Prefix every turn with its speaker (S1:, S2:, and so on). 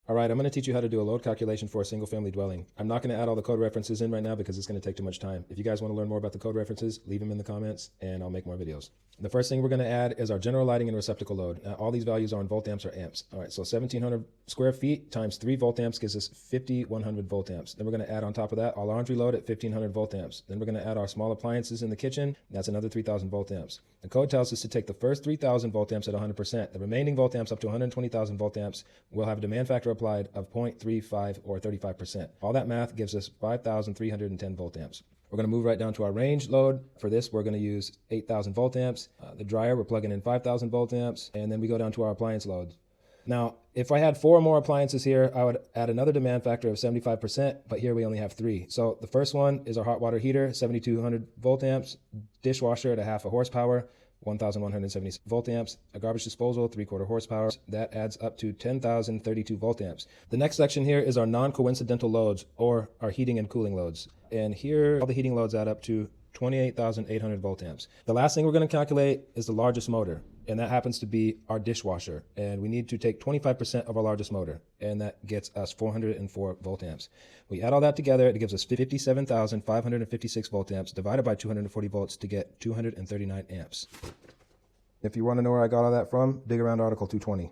S1: All right, I'm going to teach you how to do a load calculation for a single family dwelling. I'm not going to add all the code references in right now because it's going to take too much time. If you guys want to learn more about the code references, leave them in the comments and I'll make more videos. The first thing we're going to add is our general lighting and receptacle load. Now, all these values are in volt amps or amps. All right, so 1700 square feet times 3 volt amps gives us 5100 volt amps. Then we're going to add on top of that our laundry load at 1500 volt amps. Then we're going to add our small appliances in the kitchen. That's another 3000 volt amps. The code tells us to take the first 3000 volt amps at 100%. The remaining volt amps up to 120,000 volt amps will have a demand factor applied of 0.35 or 35%. All that math gives us 5,310 volt amps. We're going to move right down to our range load. For this, we're going to use 8,000 volt amps. The dryer, we're plugging in 5,000 volt amps. And then we go down to our appliance loads. Now, if I had 4 more appliances here, I would add another demand factor of 75%, but here we only have 3. So the first one is our hot water heater, 7,200 volt amps, dishwasher at a half a horsepower, 1,170 volt amps, a garbage disposal, 3/4 horsepower. That adds up to 10,032 volt amps. The next section here is our non-coincidental loads, or our heating and cooling loads. And here, all the heating loads add up to 28,800 volt amps. The last thing we're going to calculate is the largest motor, and that happens to be our dishwasher. And we need to take 25% of our largest motor, and that gets us 404 volt amps. We add all that together, it gives us 57,556 volt amps divided by 240 volts to get 239 amps. If you want to know where I got all that from, dig around Article 220.